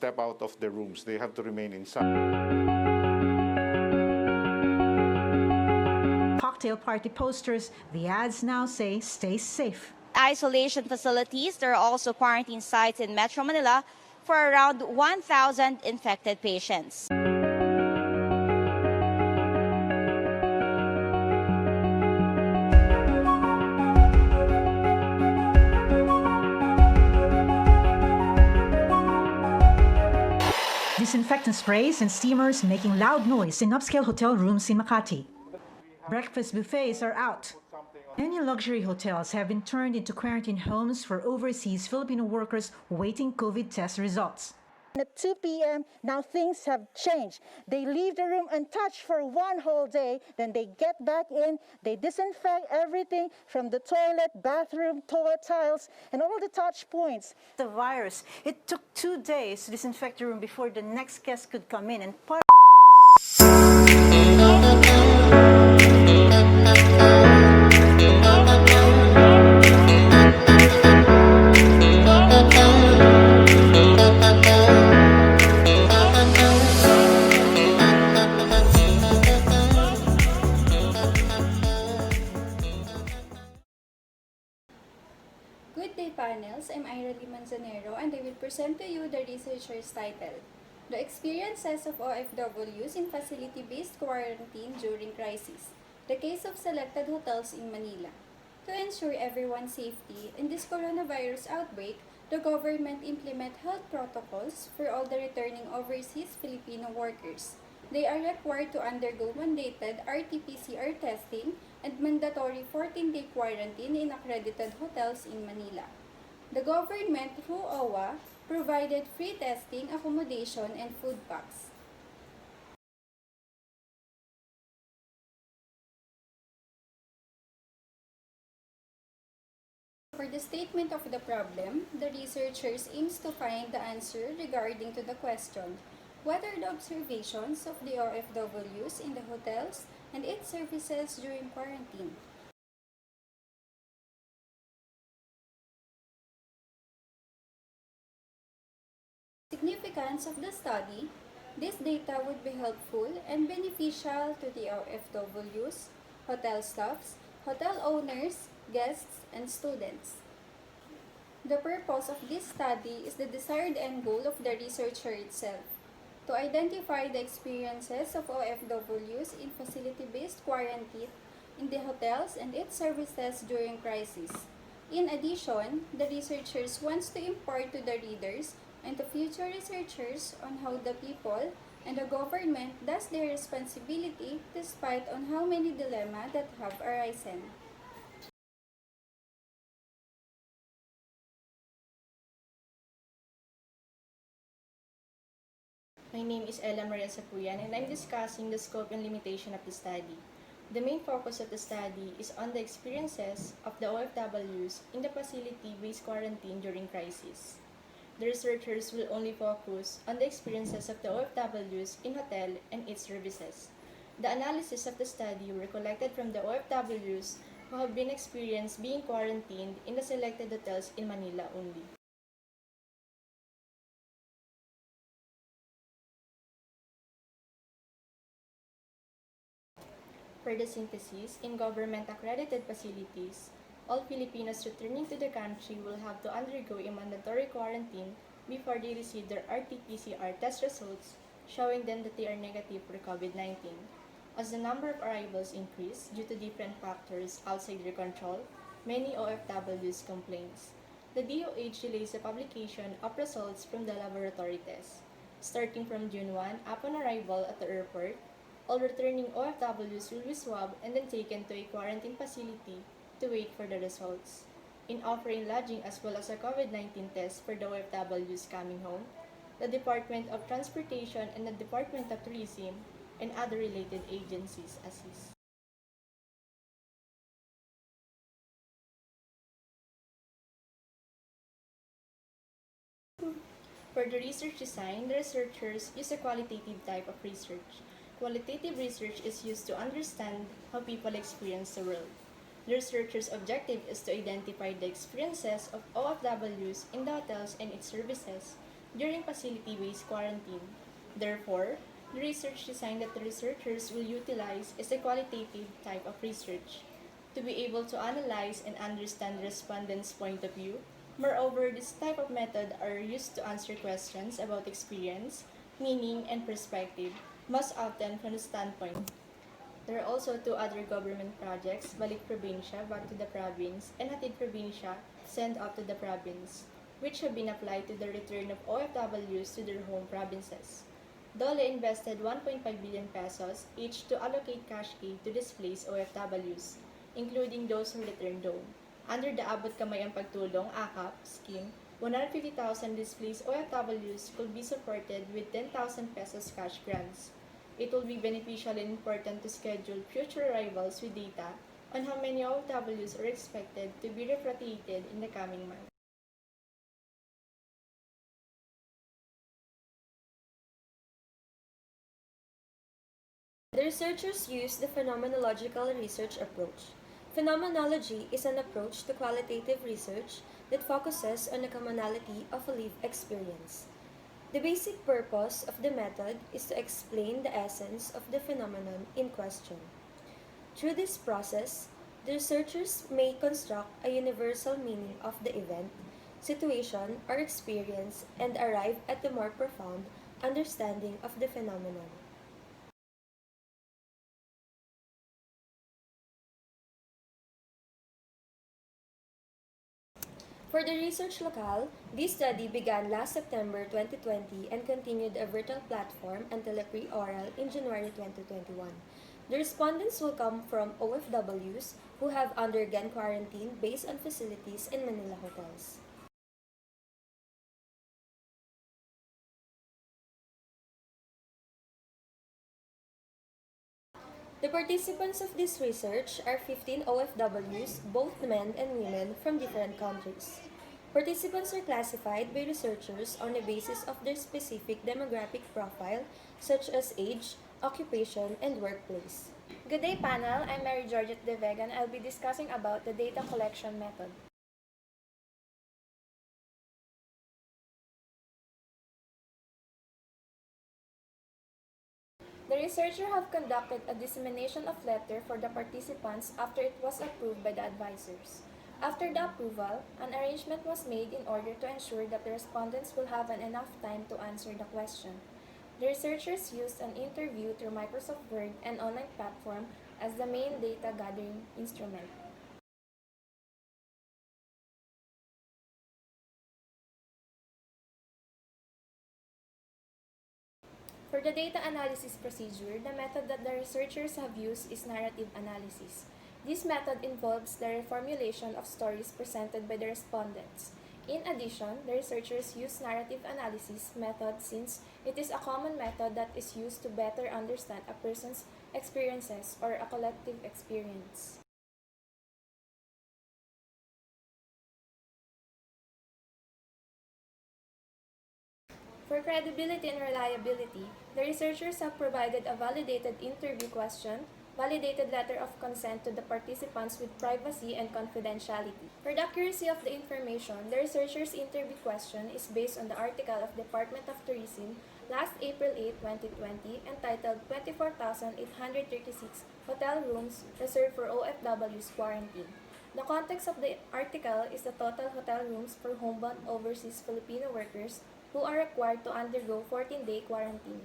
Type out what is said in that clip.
step out of their rooms. They have to remain inside. Cocktail party posters, the ads now say stay safe. Isolation facilities, there are also quarantine sites in Metro Manila for around 1,000 infected patients. Disinfectant sprays and steamers making loud noise in upscale hotel rooms in Makati. Breakfast buffets are out. Many luxury hotels have been turned into quarantine homes for overseas Filipino workers waiting COVID test results. At 2 p.m., now things have changed. They leave the room untouched for one whole day, then they get back in, they disinfect everything from the toilet, bathroom, toilet tiles, and all the touch points. The virus, it took 2 days to disinfect the room before the next guest could come in and Good day, panels. I'm Irely Manzanero and I will present to you the researcher's title, The Experiences of OFWs in Facility-Based Quarantine During Crisis, the Case of Selected Hotels in Manila. To ensure everyone's safety in this coronavirus outbreak, the government implement health protocols for all the returning overseas Filipino workers. They are required to undergo mandated RT-PCR testing and mandatory 14-day quarantine in accredited hotels in Manila. The government, through OWA, provided free testing, accommodation, and food packs. For the statement of the problem, the researchers aims to find the answer regarding to the question, what are the observations of the OFWs in the hotels and its services during quarantine? Significance of the study, this data would be helpful and beneficial to the OFWs, hotel staffs, hotel owners, guests, and students. The purpose of this study is the desired end goal of the researcher itself, to identify the experiences of OFWs in facility-based quarantine in the hotels and its services during crisis. In addition, the researchers wants to impart to the readers and to future researchers on how the people and the government does their responsibility despite on how many dilemma that have arisen. My name is Ella Maria Sapuyan and I'm discussing the scope and limitation of the study. The main focus of the study is on the experiences of the OFWs in the facility-based quarantine during crisis. The researchers will only focus on the experiences of the OFWs in hotel and its services. The analysis of the study were collected from the OFWs who have been experienced being quarantined in the selected hotels in Manila only. For the synthesis, in government-accredited facilities, all Filipinos returning to the country will have to undergo a mandatory quarantine before they receive their RT-PCR test results showing them that they are negative for COVID-19. As the number of arrivals increase due to different factors outside their control, many OFWs complains. The DOH delays the publication of results from the laboratory tests. Starting from June 1, upon arrival at the airport, all returning OFWs will be swabbed and then taken to a quarantine facility to wait for the results. In offering lodging as well as a COVID-19 test for the OFWs coming home, the Department of Transportation and the Department of Tourism and other related agencies assist. For the research design, the researchers use a qualitative type of research. Qualitative research is used to understand how people experience the world. The researcher's objective is to identify the experiences of OFWs in the hotels and its services during facility-based quarantine. Therefore, the research design that the researchers will utilize is a qualitative type of research to be able to analyze and understand the respondents' point of view. Moreover, this type of method are used to answer questions about experience, meaning, and perspective, most often from the standpoint. There are also two other government projects, Balik Probinsya, Back to the Province, and Hatid Probinsya, Send Out to the Province, which have been applied to the return of OFWs to their home provinces. Dole invested 1.5 billion pesos each to allocate cash aid to displaced OFWs, including those who returned home. Under the Abot Kamay ang Pagtulong AKAP scheme, 150,000 displaced OFWs could be supported with 10,000 pesos cash grants. It will be beneficial and important to schedule future arrivals with data on how many OFWs are expected to be repatriated in the coming months. The researchers use the phenomenological research approach. Phenomenology is an approach to qualitative research that focuses on the commonality of a lived experience. The basic purpose of the method is to explain the essence of the phenomenon in question. Through this process, the researchers may construct a universal meaning of the event, situation, or experience and arrive at a more profound understanding of the phenomenon. For the research locale, this study began last September 2020 and continued a virtual platform until a pre-oral in January 2021. The respondents will come from OFWs who have undergone quarantine based on facilities in Manila hotels. The participants of this research are 15 OFWs, both men and women, from different countries. Participants are classified by researchers on the basis of their specific demographic profile, such as age, occupation, and workplace. Good day, panel. I'm Mary Georgette De Vega, and I'll be discussing about the data collection method. The researchers have conducted a dissemination of letter for the participants after it was approved by the advisors. After the approval, an arrangement was made in order to ensure that the respondents will have enough time to answer the question. The researchers used an interview through Microsoft Word and online platform as the main data gathering instrument. For the data analysis procedure, the method that the researchers have used is narrative analysis. This method involves the reformulation of stories presented by the respondents. In addition, the researchers use narrative analysis method since it is a common method that is used to better understand a person's experiences or a collective experience. For credibility and reliability, the researchers have provided a validated interview question, validated letter of consent to the participants with privacy and confidentiality. For the accuracy of the information, the researchers' interview question is based on the article of Department of Tourism last April 8, 2020, entitled 24,836 Hotel Rooms Reserved for OFWs Quarantine. The context of the article is the total hotel rooms for homebound overseas Filipino workers who are required to undergo 14-day quarantine.